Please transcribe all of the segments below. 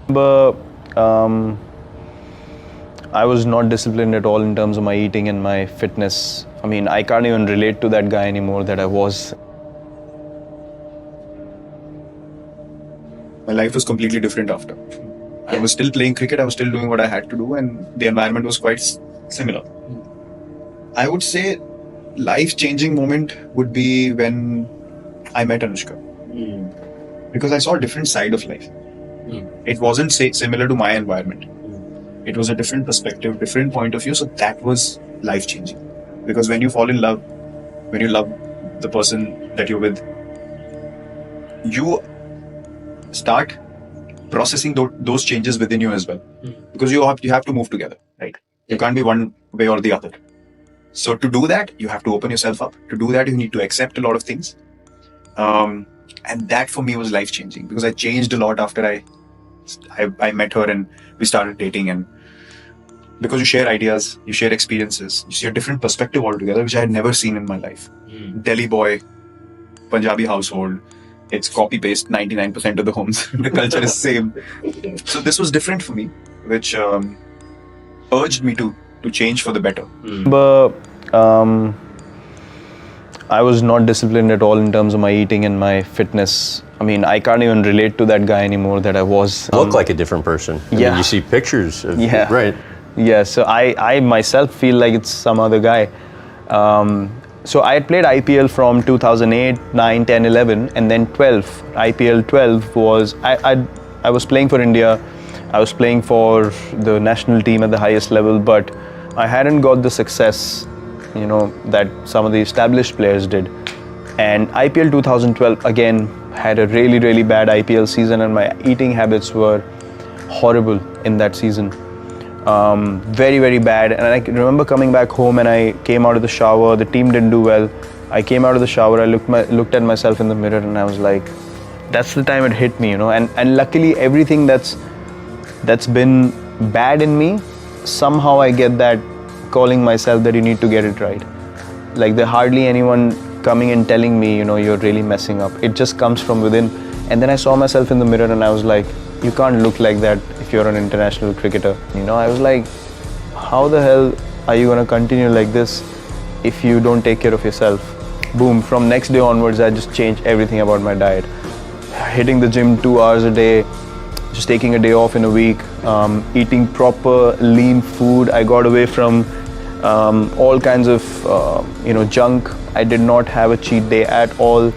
But I was not disciplined at all in terms of my eating and my fitness. I mean, I can't even relate to that guy anymore that I was. My life was completely different after. I was still playing cricket, I was still doing what I had to do, and the environment was quite similar. I would say life-changing moment would be when I met Anushka. Because I saw a different side of life. It wasn't similar to my environment. It was a different perspective, different point of view. So that was life-changing. Because when you fall in love, when you love the person that you're with, you start processing those changes within you as well. Because you have to move together, right? You can't be one way or the other. So to do that, you have to open yourself up. To do that, you need to accept a lot of things. And that for me was life-changing because I changed a lot after I met her and we started dating. And because you share ideas, you share experiences, you see a different perspective altogether, which I had never seen in my life. Delhi boy, Punjabi household, it's copy-paste 99% of the homes. The culture is same. So this was different for me, which urged me to change for the better. But I was not disciplined at all in terms of my eating and my fitness. I mean, I can't even relate to that guy anymore that I was. Look like a different person. I mean, you see pictures of right. Yeah, so I myself feel like it's some other guy. So I had played IPL from 2008, 9, 10, 11, and then 12. IPL 12 was, I was playing for India. I was playing for the national team at the highest level, but I hadn't got the success, that some of the established players did. And IPL 2012, again, had a really, really bad IPL season, and my eating habits were horrible in that season. Very, very bad. And I remember coming back home and I came out of the shower. The team didn't do well. I came out of the shower. I looked at myself in the mirror and I was like, that's the time it hit me, And luckily, everything that's been bad in me, somehow I get that calling myself that you need to get it right. Like there's hardly anyone coming and telling me, you're really messing up. It just comes from within. And then I saw myself in the mirror and I was like, you can't look like that if you're an international cricketer. I was like, how the hell are you going to continue like this if you don't take care of yourself? Boom, from next day onwards, I just changed everything about my diet. Hitting the gym 2 hours a day, just taking a day off in a week, eating proper lean food. I got away from all kinds of, junk. I did not have a cheat day at all.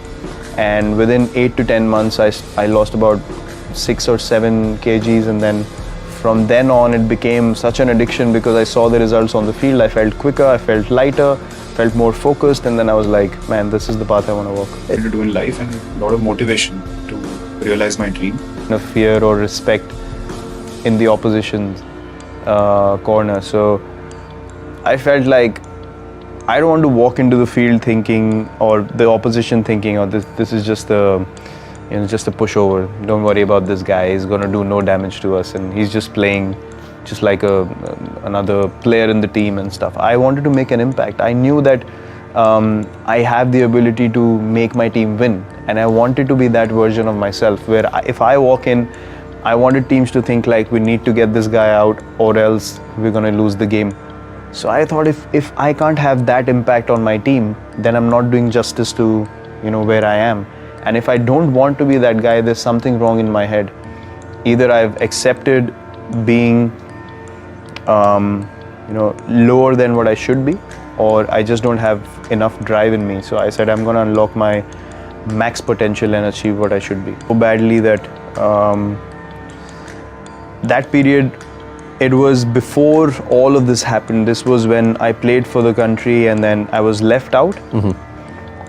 And within 8 to 10 months, I lost about 6 or 7 kgs, and then from then on it became such an addiction because I saw the results on the field. I felt quicker, I felt lighter, felt more focused, and then I was like, man, this is the path I want to walk. To do in life and a lot of motivation to realize my dream. No fear or respect in the opposition's corner. So I felt like I don't want to walk into the field thinking, or the opposition thinking, oh, this is just just a pushover. Don't worry about this guy. He's going to do no damage to us, and he's just playing just like another player in the team and stuff. I wanted to make an impact. I knew that I have the ability to make my team win, and I wanted to be that version of myself where if I walk in, I wanted teams to think like, we need to get this guy out or else we're going to lose the game. So I thought if I can't have that impact on my team, then I'm not doing justice to where I am. And if I don't want to be that guy, there's something wrong in my head. Either I've accepted being lower than what I should be, or I just don't have enough drive in me. So I said I'm going to unlock my max potential and achieve what I should be. So badly that that period, it was before all of this happened. This was when I played for the country and then I was left out.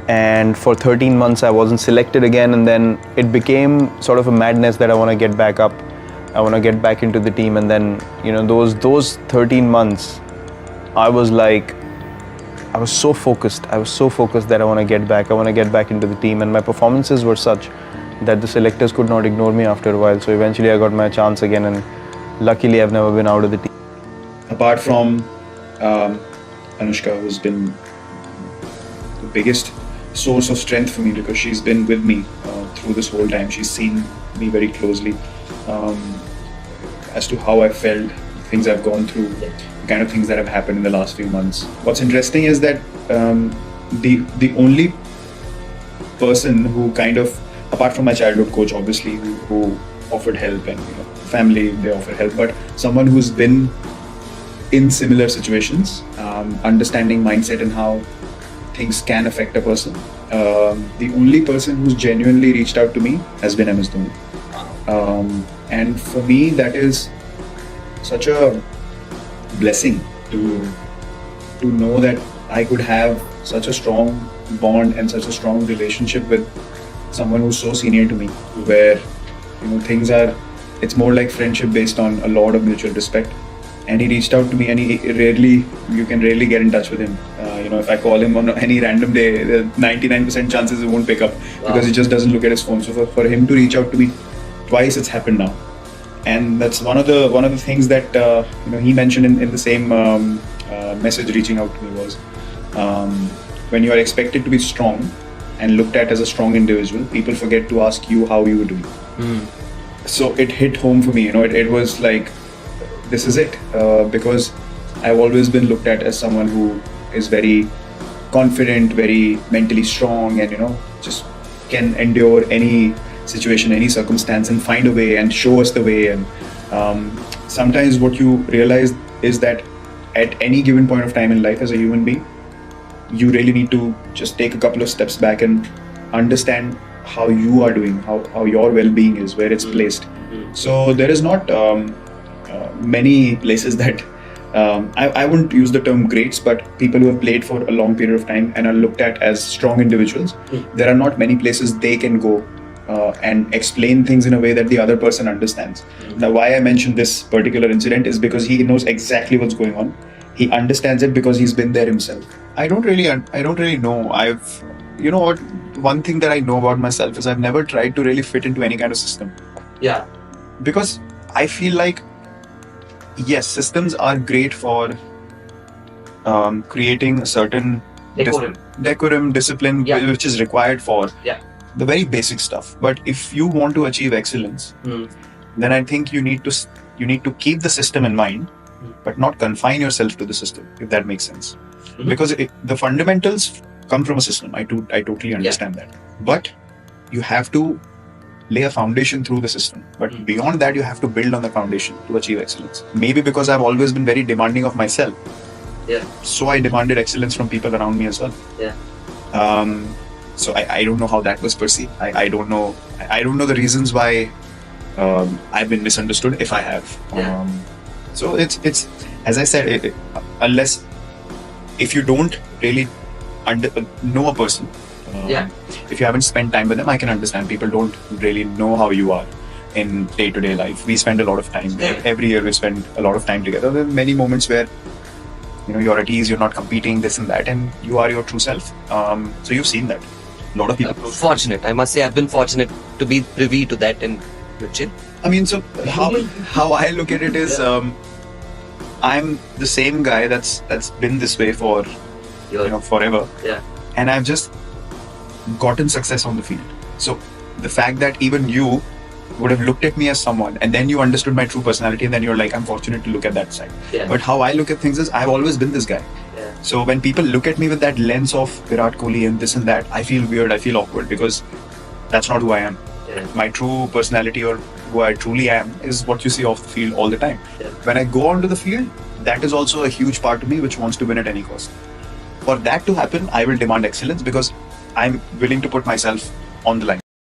And for 13 months I wasn't selected again, and then it became sort of a madness that I want to get back up. I want to get back into the team, and then those 13 months I was so focused. I was so focused that I want to get back. I want to get back into the team, and my performances were such that the selectors could not ignore me after a while. So eventually I got my chance again, and luckily I've never been out of the team. Apart from Anushka, who's been the biggest source of strength for me because she's been with me through this whole time. She's seen me very closely as to how I felt, things I've gone through, the kind of things that have happened in the last few months. What's interesting is that the only person who kind of, apart from my childhood coach, obviously, who offered help, and family, they offer help, but someone who's been in similar situations, understanding mindset and how things can affect a person. The only person who's genuinely reached out to me has been MS Dhoni. And for me, that is such a blessing to know that I could have such a strong bond and such a strong relationship with someone who's so senior to me, where things are, it's more like friendship based on a lot of mutual respect. And he reached out to me, and you can rarely get in touch with him. If I call him on any random day, the 99% chances he won't pick up because he just doesn't look at his phone. So for him to reach out to me twice, it's happened now. And that's one of the things that he mentioned in the same message reaching out to me was, when you are expected to be strong and looked at as a strong individual, people forget to ask you how you were doing. So it hit home for me. It was like, this is it, because I've always been looked at as someone who is very confident, very mentally strong, and just can endure any situation, any circumstance, and find a way and show us the way. And sometimes what you realize is that at any given point of time in life as a human being, you really need to just take a couple of steps back and understand how you are doing, how your well-being is, where it's placed. So there is not many places that I wouldn't use the term greats, but people who have played for a long period of time and are looked at as strong individuals, there are not many places they can go and explain things in a way that the other person understands. Now, why I mentioned this particular incident is because he knows exactly what's going on. He understands it because he's been there himself. I don't really know. One thing that I know about myself is I've never tried to really fit into any kind of system. Yeah. Because I feel like, yes, systems are great for creating a certain decorum, discipline, which is required for the very basic stuff. But if you want to achieve excellence, then I think you need to keep the system in mind, but not confine yourself to the system, if that makes sense. Because the fundamentals come from a system. I totally understand that. But you have to lay a foundation through the system. But beyond that, you have to build on the foundation to achieve excellence. Maybe because I've always been very demanding of myself. So I demanded excellence from people around me as well. So I don't know how that was perceived. I don't know the reasons why I've been misunderstood, if I have. So it's as I said, if you don't really know a person, if you haven't spent time with them, I can understand. People don't really know how you are in day-to-day life. We spend a lot of time. Every year we spend a lot of time together. There are many moments where you're at ease, you're not competing, this and that, and you are your true self. So you've seen that. A lot of people. Fortunate, I must say, I've been fortunate to be privy to that in Chin. I mean, so how I look at it is, I'm the same guy that's been this way for forever. And I've just gotten success on the field. So the fact that even you would have looked at me as someone, and then you understood my true personality, and then you're like, I'm fortunate to look at that side. But how I look at things is, I've always been this guy. So when people look at me with that lens of Virat Kohli and this and that, I feel weird, I feel awkward, because that's not who I am. My true personality, or who I truly am, is what you see off the field all the time. When I go onto the field, that is also a huge part of me which wants to win at any cost. For that to happen, I will demand excellence, because I'm willing to put myself on the line.